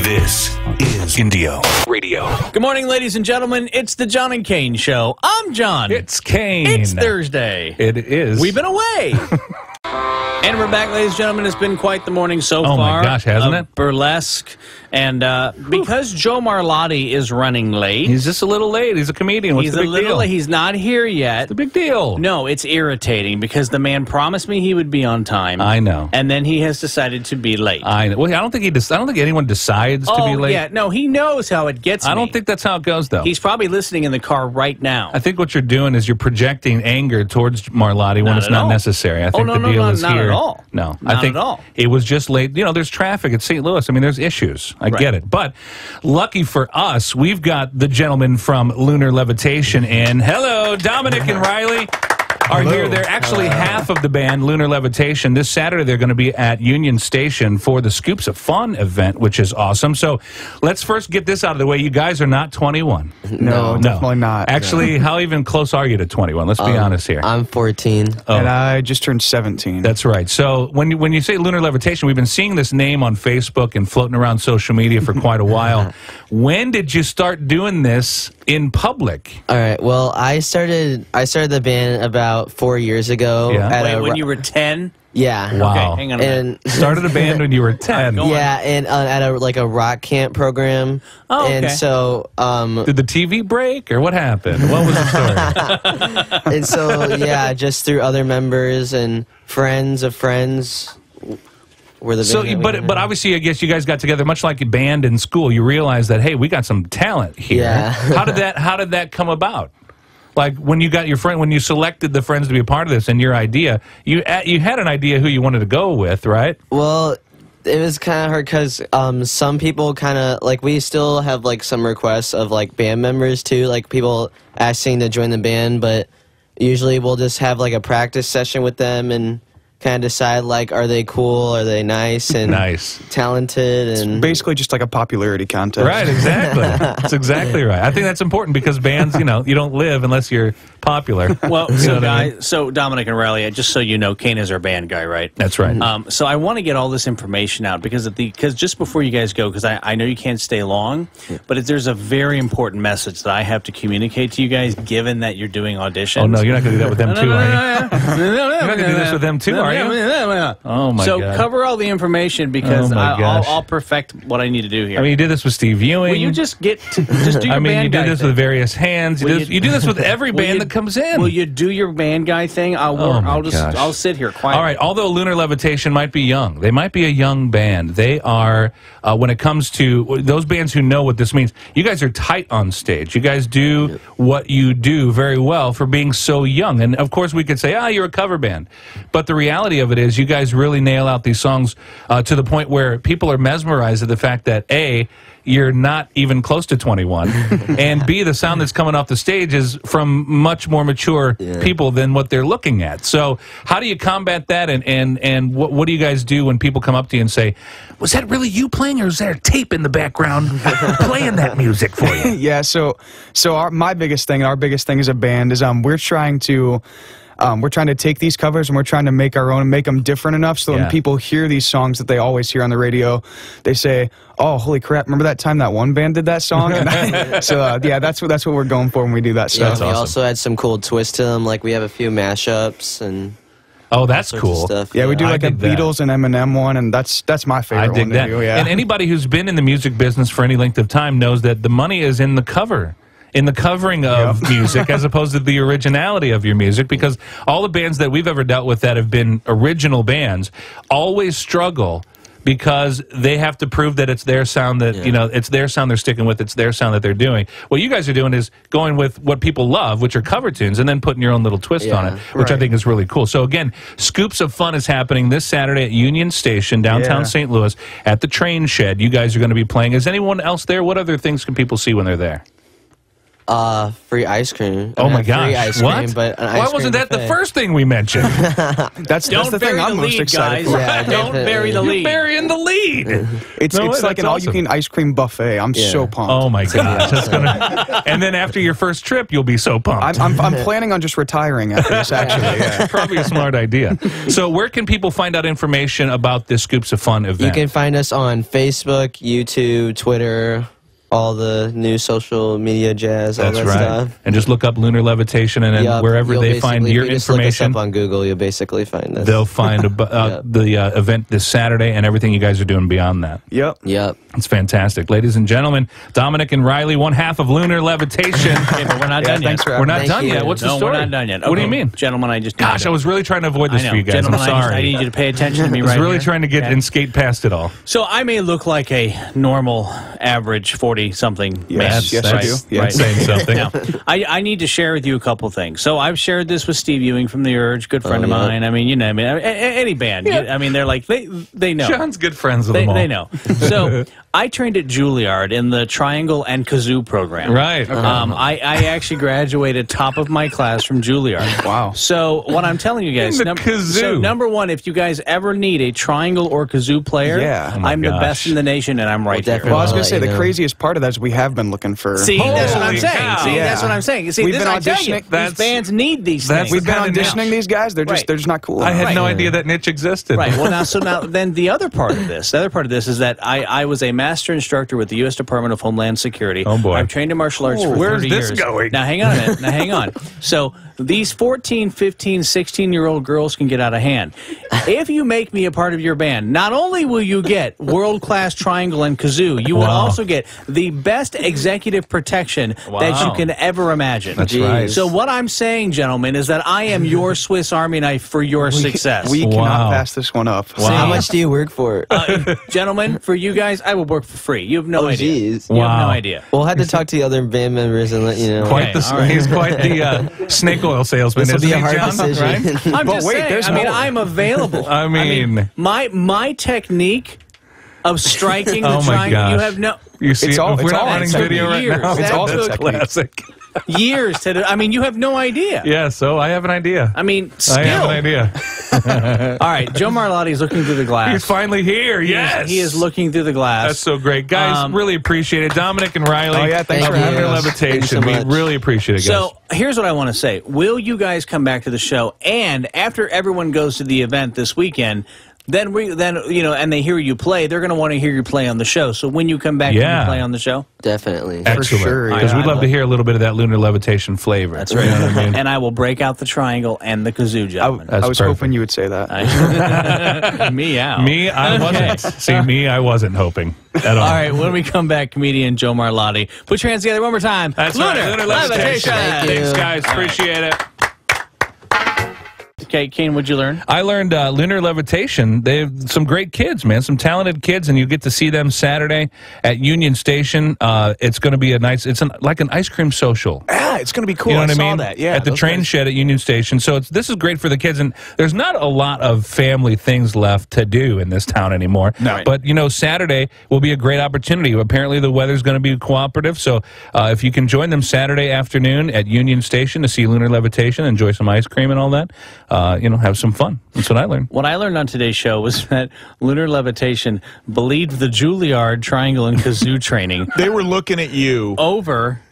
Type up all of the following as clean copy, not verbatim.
This is Indio Radio. Good morning, ladies and gentlemen. It's the John and Kane Show. I'm John. It's Kane. It's Thursday. It is. We've been away. And we're back, ladies and gentlemen. It's been quite the morning so far. Oh, my gosh, hasn't it? Burlesque. And because Joe Marlotti is running late. He's just a little late. He's a comedian. What's the big deal? He's not here yet. What's the big deal? No, it's irritating because the man promised me he would be on time. I know. And then he has decided to be late. I know. Well, I don't think anyone decides to be late. Yeah. No, he knows how it gets I don't think that's how it goes, though. He's probably listening in the car right now. I think what you're doing is you're projecting anger towards Marlotti when it's not necessary. I think the deal is here. Not at all. No, not I think at all. It was just late. You know, there's traffic at St. Louis. I mean, there's issues. I get it. But lucky for us, we've got the gentleman from Lunar Levitation in. Hello, Dominic and Riley are here. They're actually half of the band, Lunar Levitation. This Saturday, they're going to be at Union Station for the Scoops of Fun event, which is awesome. So let's first get this out of the way. You guys are not 21. No, definitely not. Actually, how even close are you to 21? Let's be honest here. I'm 14. And I just turned 17. That's right. So when you say Lunar Levitation, we've been seeing this name on Facebook and floating around social media for quite a while. When did you start doing this in public? All right. Well, I started the band about 4 years ago. Yeah. Wait, when you were 10? Yeah. Wow. Okay, hang on a minute. Started a band when you were 10. Yeah, and at a rock camp program. Oh, okay. And so Did the TV break or what happened? What was the story? and so yeah, just through other members and friends of friends. But obviously, I guess you guys got together much like a band in school. You realized that, hey, we got some talent here. Yeah. How did that come about? Like when you got your friend, when you selected the friends to be a part of this, and your idea, you had an idea who you wanted to go with, right? Well, it was kind of hard because some people kind of like we still have like some requests of like band members too, like people asking to join the band, but usually we'll just have like a practice session with them and kind of decide like, are they cool, are they nice and talented, and basically just like a popularity contest. Right, exactly. That's exactly right. I think that's important because bands, you don't live unless you're popular. Well, so Dominic and Riley, just so you know, Kane is our band guy, right? That's right. So I want to get all this information out because just before you guys go, because I know you can't stay long, but there's a very important message that I have to communicate to you guys, given that you're doing auditions. Oh no, you're not going to do that with them too, are you? You're not going to do this with them too, are you? Oh my God. So cover all the information because I'll perfect what I need to do here. I mean, you did this with Steve Ewing. Will you just do your band guy? I mean, you do this thing. with various hands. You do this with every band that comes in. Will you do your band guy thing? I'll sit here quietly. All right. Although Lunar Levitation might be young, they might be a young band. They are when it comes to those bands who know what this means. You guys are tight on stage. You guys do what you do very well for being so young. And of course, we could say, you're a cover band, but the reality of it is, you guys really nail out these songs to the point where people are mesmerized at the fact that A, you're not even close to 21, and B, the sound that's coming off the stage is from much more mature people than what they're looking at. So how do you combat that, and what do you guys do when people come up to you and say, was that really you playing, or is there a tape in the background playing that music for you? Yeah, so my biggest thing, our biggest thing as a band is we're trying to take these covers and we're trying to make our own and make them different enough so when people hear these songs that they always hear on the radio, they say, oh, holy crap, remember that time that one band did that song? So, that's what we're going for when we do that stuff. Yeah, we also had some cool twists to them, like we have a few mashups and... Oh, that's cool. Stuff. Yeah, we do like a Beatles and Eminem one, and that's my favorite one to do. Yeah. And anybody who's been in the music business for any length of time knows that the money is in the cover. In the covering of music as opposed to the originality of your music, because all the bands that we've ever dealt with that have been original bands always struggle because they have to prove that it's their sound, that it's their sound they're sticking with, it's their sound that they're doing. What you guys are doing is going with what people love, which are cover tunes, and then putting your own little twist on it, which I think is really cool. So again, Scoops of Fun is happening this Saturday at Union Station, downtown St. Louis, at the train shed. You guys are going to be playing. Is anyone else there? What other things can people see when they're there? free ice cream. Oh my Free gosh! ice What? cream, but an Why ice wasn't cream that the buffet. first thing we mentioned? That's the thing I'm most excited guys. for. Yeah, Don't bury the You're lead. burying the lead. It's No, like that's an all-you-can ice cream buffet. I'm so pumped. Oh my gosh! That's gonna. And then after your first trip, you'll be so pumped. I'm planning on just retiring after this, actually. Yeah. Probably a smart idea. So, where can people find out information about this Scoops of Fun event? You can find us on Facebook, YouTube, Twitter, all the new social media jazz, all That's that right. stuff. And just look up Lunar Levitation, and then Yup, wherever you'll they find basically- your if you just look us information, up on Google, you'll basically find us. they'll find the event this Saturday and everything you guys are doing beyond that. Yep. Yep. It's fantastic. Ladies and gentlemen, Dominic and Riley, one half of Lunar Levitation. Okay, but we're not done yet. Thanks for We're having not Thank done you. yet. What's the No, story? we're not done yet. What do you Okay. mean? Gentlemen, I just Gosh, I was really trying to avoid this I know. for you guys. Gentlemen, I'm sorry. I need you to pay attention to me I was right really here. trying to get Okay. and skate past it all. So I may look like a normal, average 40-something man. Yes, you right? do. Yeah. Right. Saying something. Now, I need to share with you a couple things. So I've shared this with Steve Ewing from The Urge, good friend of yeah. mine. I mean, you know, I mean, any band. Yeah. I mean, they're like, they know. John's good friends with them all. They know. So I trained at Juilliard in the triangle and kazoo program. Right. I actually graduated top of my class from Juilliard. Wow. So what I'm telling you guys, In the kazoo. so number one, if you guys ever need a triangle or kazoo player, Yeah. Oh my I'm the gosh. best in the nation, and I'm right here. definitely. Well, I was going I'll to say, let you the know. craziest part of that is we have been looking for... See, that's what I'm Holy saying. cow. See, Yeah. that's what I'm saying. See, We've this been I tell you, auditioning- these that's- bands need these that's things. We've been Kinda auditioning niche. these guys. They're Right. just not cool. I had Right. no idea that niche existed. Right. Well, now, then the other part of this, is that I was a master instructor with the U.S. Department of Homeland Security. Oh, boy. I've trained in martial arts for 30 where's years. this going? Now, hang on a minute. Now, hang on. So these 14, 15, 16-year-old girls can get out of hand. If you make me a part of your band, not only will you get world-class triangle and kazoo, you will Wow. also get the best executive protection that you Wow. can ever imagine. That's Jeez. right. So what I'm saying, gentlemen, is that I am your Swiss Army knife for your success. We Wow. cannot pass this one up. Wow. How much do you work for? Gentlemen, for you guys, I will work for free. You have no Oh, idea. jeez. You have Wow. no idea. We'll have to talk to the other band members and let you know. Quite Okay, all right. He's quite the snake oil salesman, This will isn't be a he, hard John? decision. Right? I'm But just wait, saying. there's I mean, more. I'm available. I mean- my technique of striking the Oh, my triangle. gosh. You have no You see, It's all- if we're it's not all running technique. video right Years. now. It's That all took technique. classic. years to. I mean, you have no idea. Yeah, so I have an idea. I mean, skill. I have an idea. All right, Joe Marlotti is looking through the glass. He's finally here. Yes, He is looking through the glass. That's so great, guys. Really appreciate it, Dominic and Riley. Oh, yeah, thanks of for having Lunar us. Levitation. Thanks so We much. really appreciate it, guys. So here's what I want to say. Will you guys come back to the show? And after everyone goes to the event this weekend, then and they hear you play, they're going to want to hear you play on the show. So when you come back, can Yeah. you play on the show? Definitely. excellent, sure, because yeah. we'd love to hear a little bit of that Lunar Levitation flavor. That's right. You know what I mean? And I will break out the triangle and the kazoo, gentlemen. That's I was perfect. hoping you would say that. Meow. Me, I wasn't. See, me, I wasn't hoping at all. All right, when we come back, comedian Joe Marlotti. Put your hands together one more time. That's Lunar right. Lunar Levitation. Thank you. Thanks, guys. Appreciate it. Okay, Kane, what'd you learn? I learned Lunar Levitation. They have some great kids, man, some talented kids, and you get to see them Saturday at Union Station. It's going to be like an ice cream social. Yeah, it's going to be cool. You know I what I saw mean? that. Yeah, at the those train guys- shed at Union Station. So this is great for the kids, and there's not a lot of family things left to do in this town anymore. No. But Saturday will be a great opportunity. Apparently, the weather's going to be cooperative. So if you can join them Saturday afternoon at Union Station to see Lunar Levitation, enjoy some ice cream and all that, have some fun. That's what I learned. What I learned on today's show was that Lunar Levitation believed the Juilliard triangle and kazoo training They were looking at you. over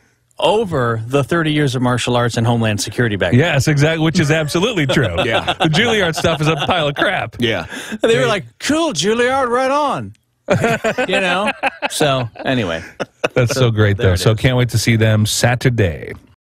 the 30 years of martial arts and Homeland Security back then. Yes, exactly, which is absolutely true. Yeah. The Juilliard stuff is a pile of crap. Yeah. They were like, cool, Juilliard, right on. So, anyway. That's so great, there though. it So is. can't wait to see them Saturday.